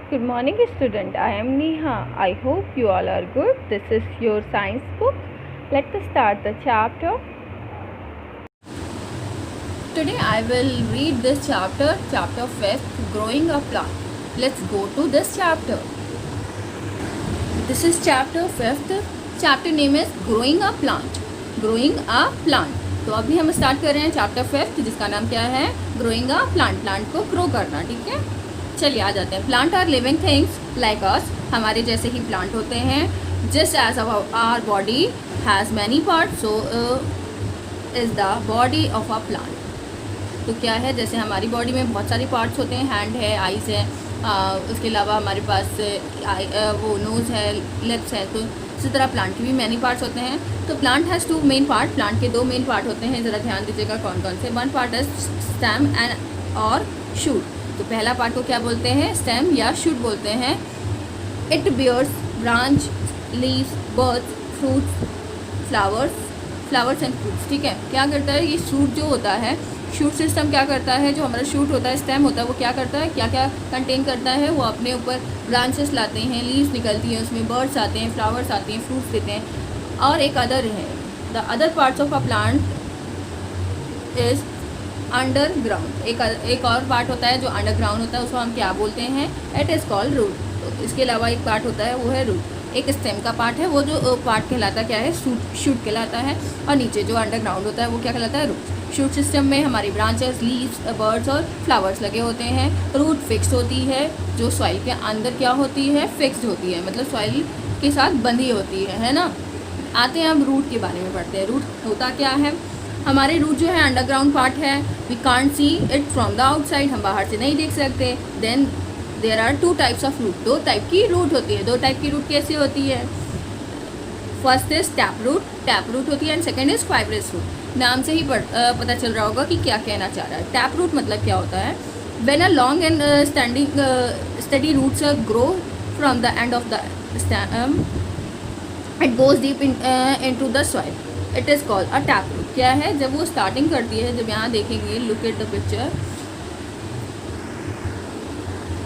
Good morning, student. I am Neha. I hope you all are good. This is your science book. Let us start the chapter. Today I will read this chapter 5th, Growing a Plant. Let's go to this chapter. This is chapter 5th. Chapter name is Growing a Plant. Growing a Plant. तो अभी हम start कर रहे हैं chapter 5th, जिसका नाम क्या है? Growing a plant. प्लांट को ग्रो करना. ठीक है, चलिए आ जाते हैं. Plant are living things like us. हमारे जैसे ही प्लांट होते हैं. Just as our body has many parts, so is the body of a plant. तो क्या है, जैसे हमारी बॉडी में बहुत सारे पार्ट्स होते हैं. हैंड है, आइज़ है, उसके अलावा हमारे पास वो नोज़ है, लिप्स है. तो इसी तरह प्लांट के भी मैनी पार्ट्स होते हैं. तो plant has 2 main part. Plant के 2 मेन पार्ट होते हैं. ज़रा ध्यान दीजिएगा कौन कौन से. 1 पार्ट इज स्टेम एंड और शूट. तो पहला पार्ट को क्या बोलते हैं? स्टेम या शूट बोलते हैं. It bears branch, leaves, birds, fruits, flowers and fruits. ठीक है, क्या करता है ये शूट जो होता है? शूट सिस्टम क्या करता है? जो हमारा शूट होता है, स्टेम होता है, वो क्या करता है, क्या क्या कंटेन करता है? वो अपने ऊपर ब्रांचेस लाते हैं, लीव्स निकलती हैं, उसमें बर्ड्स आते हैं, फ्लावर्स आते हैं, फ्रूट्स देते हैं. और एक अदर है, the other parts of a plant is underground. एक और पार्ट होता है जो अंडरग्राउंड होता है, उसको हम क्या बोलते हैं? It is called root. तो इसके अलावा एक पार्ट होता है, वो है रूट. एक स्टेम का पार्ट है, वो जो पार्ट कहलाता क्या है? शूट कहलाता है. और नीचे जो अंडरग्राउंड होता है वो क्या कहलाता है? रूट. शूट सिस्टम में हमारी ब्रांचेस, लीव्स, बर्ड्स और फ्लावर्स लगे होते हैं. रूट फिक्स्ड होती है, जो सॉइल के अंदर क्या होती है? फिक्स्ड होती है, मतलब सॉइल के साथ बंधी होती है ना. आते हैं अब रूट के बारे में पढ़ते हैं. रूट होता क्या है? हमारे रूट जो है अंडरग्राउंड पार्ट है. We can't see it from the outside. हम बाहर से नहीं देख सकते. Then there are 2 types of root. 2 type की रूट होती है. 2 टाइप की रूट कैसे होती है? फर्स्ट इज टैप रूट होती है, and second is fibrous root. नाम से ही पता चल रहा होगा कि क्या कहना चाह रहा है. टैप रूट मतलब क्या होता है? When a long and sturdy roots grow from the end of the stem, it goes deep into the soil, it is called a tap root. क्या है? जब वो स्टार्टिंग करती है, जब यहाँ देखेंगे, लुक एट द पिक्चर,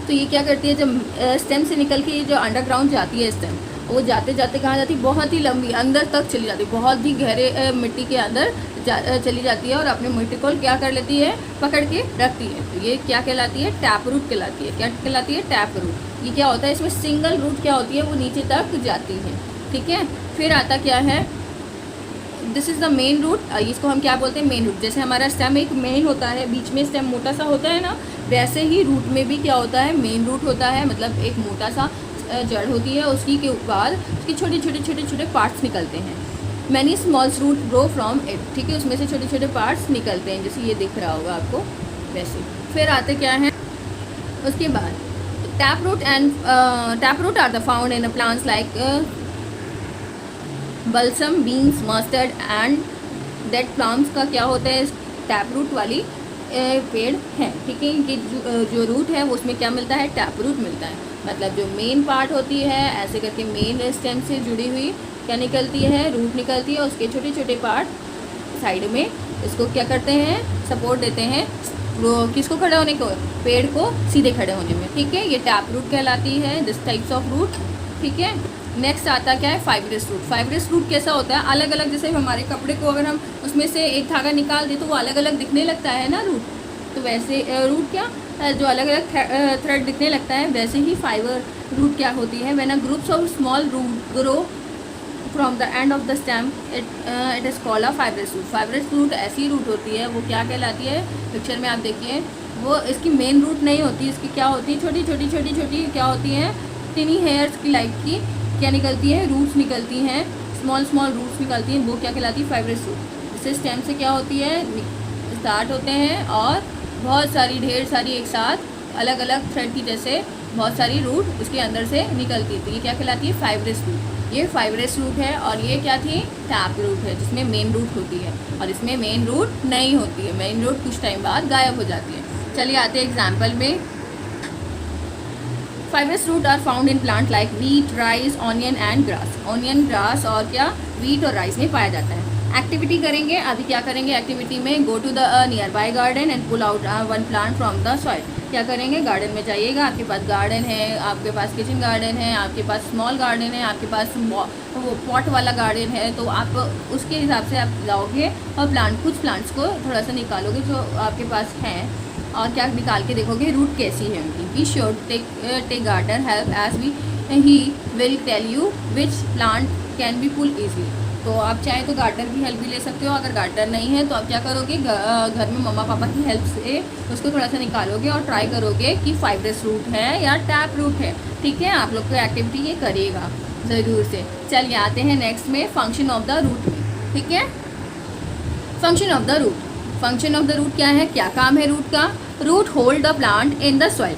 तो ये क्या करती है? जब स्टेम से निकल के जो अंडरग्राउंड जाती है स्टेम, वो जाते जाते कहाँ जाती है? बहुत ही लंबी अंदर तक चली जाती है, बहुत ही गहरे मिट्टी के अंदर चली जाती है, और अपने मिट्टी को क्या कर लेती है? पकड़ के रखती है. तो ये क्या कहलाती है? टैप रूट कहलाती है. क्या कहलाती है? Tap root. ये क्या होता है? इसमें सिंगल रूट क्या होती है? वो नीचे तक जाती है. ठीक है, फिर आता क्या है? This is the main root. इसको हम क्या बोलते हैं? Main root. जैसे हमारा स्टेम एक मेन होता है, बीच में स्टेम मोटा सा होता है ना, वैसे ही रूट में भी क्या होता है? मेन रूट होता है. मतलब एक मोटा सा जड़ होती है, उसकी के बाद उसकी छोटे पार्ट्स निकलते हैं. Many smalls root grow from it. ठीक है, उसमें से छोटे छोटे पार्ट्स निकलते हैं, जैसे ये दिख रहा होगा आपको वैसे. फिर आते क्या हैं उसके बाद? Tap root are the found in plants like balsam, beans, mustard and date palms. का क्या होता है? टैप रूट वाली पेड़ है. ठीक है, इनकी जो रूट है वो उसमें क्या मिलता है? टैप रूट मिलता है. मतलब जो मेन पार्ट होती है, ऐसे करके मेन स्टेम से जुड़ी हुई क्या निकलती है? रूट निकलती है. उसके छोटे छोटे पार्ट साइड में इसको क्या करते हैं? सपोर्ट देते हैं. किसको खड़े होने को? पेड़ को सीधे खड़े होने में. ठीक है, ये टैप रूट कहलाती है, दिस टाइप्स ऑफ रूट. ठीक है, नेक्स्ट आता क्या है? Fibrous root. फाइब्रस रूट कैसा होता है? अलग अलग, जैसे हमारे कपड़े को अगर हम उसमें से एक धागा निकाल दें तो वो अलग अलग दिखने लगता है ना रूट. तो वैसे रूट क्या, जो अलग अलग थ्रेड दिखने लगता है, वैसे ही फाइबर रूट क्या होती है? When a groups of small root grow from the end of the stem, it is called a fibrous root. Fibrous root ऐसी रूट होती है, वो क्या कहलाती है? पिक्चर में आप देखिए, वो इसकी मेन रूट नहीं होती. इसकी क्या होती है? छोटी छोटी क्या होती हैं? टिनी हेयर्स की लाइक की क्या निकलती है? रूट्स निकलती हैं, स्मॉल रूट्स निकलती हैं. वो क्या कहलाती है? Fibrous root. इससे स्टेम से क्या होती है? स्टार्ट होते हैं, और बहुत सारी, ढेर सारी एक साथ अलग अलग थ्रेड की जैसे बहुत सारी रूट इसके अंदर से निकलती थी. ये क्या कहलाती है? Fibrous root. ये फाइब्रस रूट है. और ये क्या थी? टैप रूट है, जिसमें मेन रूट होती है, और इसमें मेन रूट नहीं होती है. मेन रूट कुछ टाइम बाद गायब हो जाती है. चलिए आते हैं एग्जाम्पल में. Fibrous root are found in plant like wheat, rice, onion and grass. Onion, grass और क्या? वीट और राइस में पाया जाता है. एक्टिविटी करेंगे. अभी क्या करेंगे एक्टिविटी में? Go to the nearby garden and pull out 1 plant from the soil. क्या करेंगे, गार्डन में जाइएगा, आपके पास गार्डन है, आपके पास किचन गार्डन है, आपके पास स्मॉल गार्डन है, आपके पास वो पॉट वाला गार्डन है, तो आप उसके हिसाब से आप जाओगे और कुछ प्लांट्स को थोड़ा सा निकालोगे जो आपके पास हैं, और क्या निकाल के देखोगे रूट कैसी है उनकी। We should take garden help as he will tell you which plant can be pull easily. तो आप चाहें तो गार्डनर की हेल्प भी ले सकते हो। अगर गार्डनर नहीं है तो आप क्या करोगे, घर में मम्मा पापा की हेल्प से उसको थोड़ा सा निकालोगे और ट्राई करोगे कि फाइब्रस रूट है या टैप रूट है। ठीक है, आप लोग को एक्टिविटी ये करिएगा ज़रूर से। चलिए आते हैं नेक्स्ट में फंक्शन ऑफ द रूट में। ठीक है, function of the root. Function of the root क्या है, क्या काम है रूट का। Root hold the plant in the soil.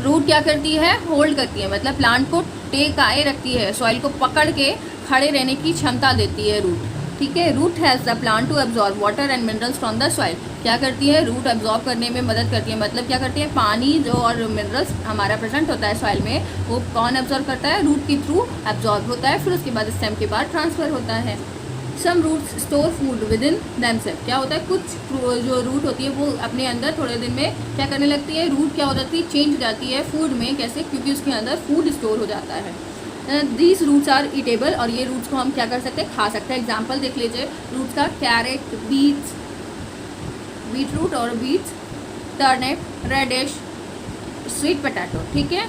Root क्या करती है, होल्ड करती है, मतलब प्लांट को टेकाए रखती है, सॉइल को पकड़ के खड़े रहने की क्षमता देती है रूट। ठीक है, root has the plant to absorb water and minerals from the soil. क्या करती है, रूट एब्जॉर्ब करने में मदद करती है, मतलब क्या करती है, पानी जो और मिनरल्स हमारा प्रेजेंट होता है सॉइल में, वो कौन एब्जॉर्ब करता है, रूट के थ्रू एब्जॉर्ब होता है, फिर उसके बाद स्टेम के बाद ट्रांसफ़र होता है। Some roots store food within themselves. क्या होता है, कुछ जो रूट होती है वो अपने अंदर थोड़े दिन में क्या करने लगती है, रूट क्या हो जाती है, चेंज हो जाती है फूड में। कैसे, क्योंकि उसके अंदर फूड स्टोर हो जाता है। दीज रूट्स आर ईटेबल, और ये रूट्स को हम क्या कर सकते हैं, खा सकते हैं। एग्जाम्पल देख लीजिए रूट्स का, कैरेट, बीट रूट और beets, turnip, radish, sweet potato. ठीक है,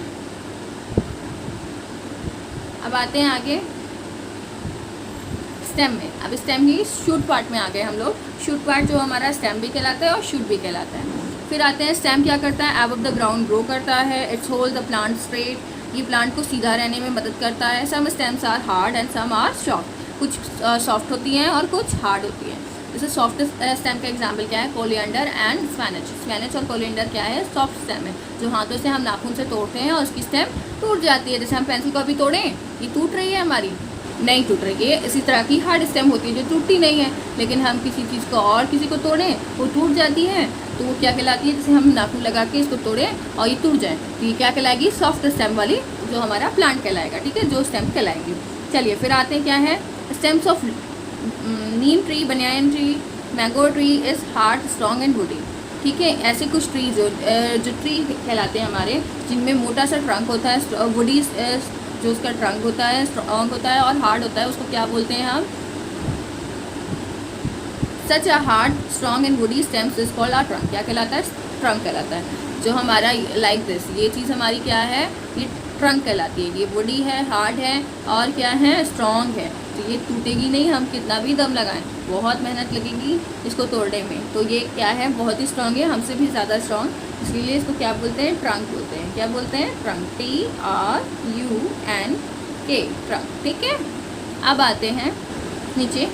अब आते हैं आगे स्टेम में। अब स्टेम की शूट पार्ट में आ गए हम लोग। शूट पार्ट जो हमारा स्टेम भी कहलाता है और शूट भी कहलाता है। फिर आते हैं स्टेम क्या करता है, एबव द ग्राउंड ग्रो करता है। It's hold the plant straight, ये प्लांट को सीधा रहने में मदद करता है। Some stems are hard and some are soft, कुछ सॉफ्ट होती हैं और कुछ हार्ड होती हैं। जैसे सॉफ्ट स्टेम का एग्जाम्पल क्या है, कोलिएंडर एंड स्पैनिच। स्पैनिच और कोलिएंडर क्या है, सॉफ्ट स्टेम है, जो हाथों से हम नाखून से तोड़ते हैं और उसकी स्टेम टूट जाती है। जैसे हम पेंसिल को अभी तोड़ें, ये टूट रही है, हमारी नहीं टूट रही है। इसी तरह की हार्ड स्टेम होती है जो टूटती नहीं है, लेकिन हम किसी चीज़ को और किसी को तोड़ें वो टूट जाती है, तो वो क्या कहलाती है, जैसे हम नाखून लगा के इसको तोड़ें और ये टूट जाए तो ये क्या कहलाएगी, सॉफ्ट स्टेम वाली, जो हमारा प्लांट कहलाएगा। ठीक है, जो स्टेम कहलाएगी। चलिए फिर आते हैं क्या है, stems of Neem tree, banyan tree, mango tree is hard, strong and woody. ठीक है, ऐसे कुछ ट्री जो ट्री कहलाते हैं हमारे, जिनमें मोटा सा ट्रंक होता है, वुडी जो उसका ट्रंक होता है स्ट्रॉन्ग होता है और हार्ड होता है, उसको क्या बोलते हैं हम, such a hard, strong and woody stems is called a trunk. क्या कहलाता है, ट्रंक कहलाता है। जो हमारा लाइक दिस, ये चीज़ हमारी क्या है, ये ट्रंक कहलाती है। ये वुडी है, हार्ड है और क्या है, स्ट्रॉन्ग है। तो ये टूटेगी नहीं, हम कितना भी दम लगाएं, बहुत मेहनत लगेगी इसको तोड़ने में। तो ये क्या है, बहुत ही स्ट्रॉन्ग है, हमसे भी ज़्यादा स्ट्रॉन्ग, इसलिए इसको क्या बोलते हैं, ट्रंक बोलते हैं। क्या बोलते हैं, ट्रंक, TRUNK, ट्रंक। ठीक है, अब आते हैं नीचे।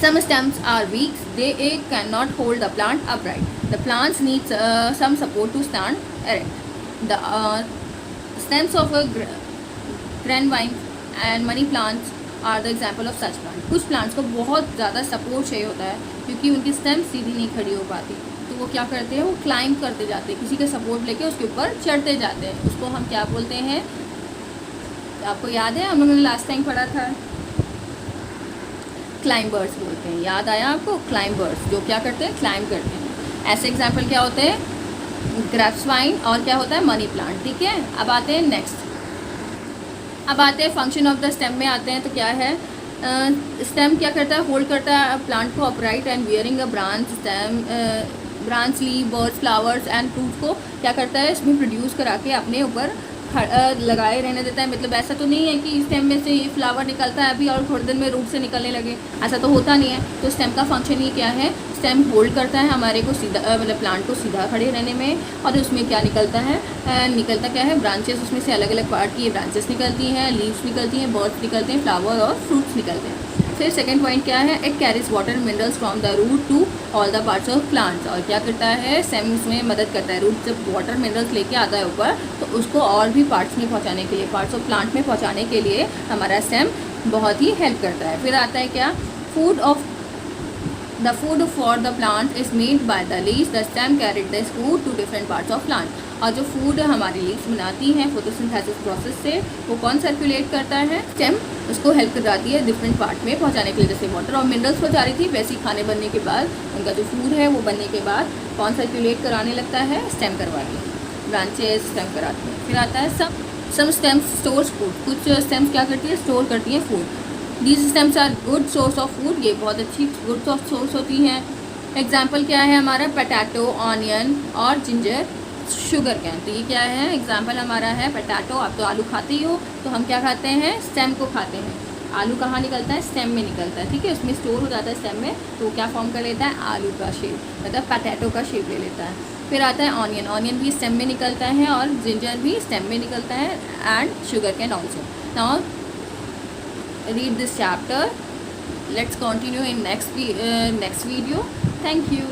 Some stems are weak, they cannot hold the plant upright. The plants needs some support to stand erect. The stems of a grapevine and money plants are the example of such plants. कुछ plants को बहुत ज़्यादा support चाहिए होता है, क्योंकि उनकी stem सीधी नहीं खड़ी हो पाती, तो वो क्या करते हैं, वो क्लाइंब करते जाते हैं, किसी का सपोर्ट लेके उसके ऊपर चढ़ते जाते हैं। उसको हम क्या बोलते हैं, आपको याद है, हम लोगों ने लास्ट टाइम पढ़ा था, क्लाइंबर्स बोलते हैं। याद आया आपको, क्लाइंबर्स जो क्या करते हैं, क्लाइंब करते हैं। ऐसे एग्जाम्पल क्या होते हैं, ग्रेप्सवाइन और क्या होता है, मनी प्लांट। ठीक है, अब आते हैं नेक्स्ट। अब आते हैं फंक्शन ऑफ द स्टेम में आते हैं। तो क्या है, स्टेम क्या करता है, होल्ड करता है प्लांट को upright and wearing a branch. Stem branch, leave, birds, flowers and fruits को क्या करता है, इसमें प्रोड्यूस करा के अपने ऊपर लगाए रहने देता है। मतलब ऐसा तो नहीं है कि स्टेम में से ये फ्लावर निकलता है अभी और थोड़े दिन में रूट से निकलने लगे, ऐसा तो होता नहीं है। तो स्टेम का फंक्शन ये क्या है, स्टेम होल्ड करता है हमारे को सीधा, मतलब प्लांट को सीधा खड़े रहने में। और उसमें क्या निकलता है, निकलता क्या है, ब्रांचेस, उसमें से अलग अलग पार्ट की ब्रांचेस निकलती हैं, लीव्स निकलती हैं, बर्ड्स निकलते हैं, फ्लावर और फ्रूट्स निकलते हैं। फिर सेकंड पॉइंट क्या है, it carries water minerals from the root to all the parts of plants. और क्या करता है, स्टेम उसमें मदद करता है, रूट जब वाटर मिनरल्स लेके आता है ऊपर, तो उसको और भी पार्ट्स में पहुंचाने के लिए, पार्ट्स ऑफ प्लांट में पहुंचाने के लिए हमारा स्टेम बहुत ही हेल्प करता है। फिर आता है क्या, the food for the plant is made by the leaves, the stem carried this food to different parts of plant. और जो फूड हमारी लीव्स बनाती हैं फोटोसिंथेसिस प्रोसेस से, वो कौन सर्कुलेट करता है? स्टेम उसको हेल्प कराती है डिफरेंट पार्ट में पहुंचाने के लिए, जैसे वाटर और मिनरल्स पहुंचा रही थी, वैसे ही खाने बनने के बाद उनका जो फूड है वो बनने के बाद कौन सर्कुलेट कराने लगता है? स्टेम करवा के, ब्रांचेस स्टेम कराती हैं। फिर आता है सम स्टेम्स स्टोर्स फूड, कुछ स्टेम्स क्या करती है? स्टोर करती हैं food. These stems are good source of food, ये बहुत अच्छी गुड सोर्स होती हैं। एग्जाम्पल क्या है हमारा? पोटैटो, ऑनियन और जिंजर, शुगर कैन। तो ये क्या है? एग्जाम्पल हमारा है पोटैटो। आप तो आलू खाते ही हो, तो हम क्या खाते हैं? स्टेम को खाते हैं। आलू कहाँ निकलता है? स्टेम में निकलता है, ठीक है, उसमें स्टोर हो जाता है स्टेम में, तो क्या फॉर्म कर लेता है? आलू का शेप, मतलब पोटैटो का शेप ले लेता है। फिर आता है ऑनियन, ऑनियन भी स्टेम में निकलता है और जिंजर भी स्टेम में निकलता है, and sugar cane also. Now read this chapter, let's continue in next video. Thank you.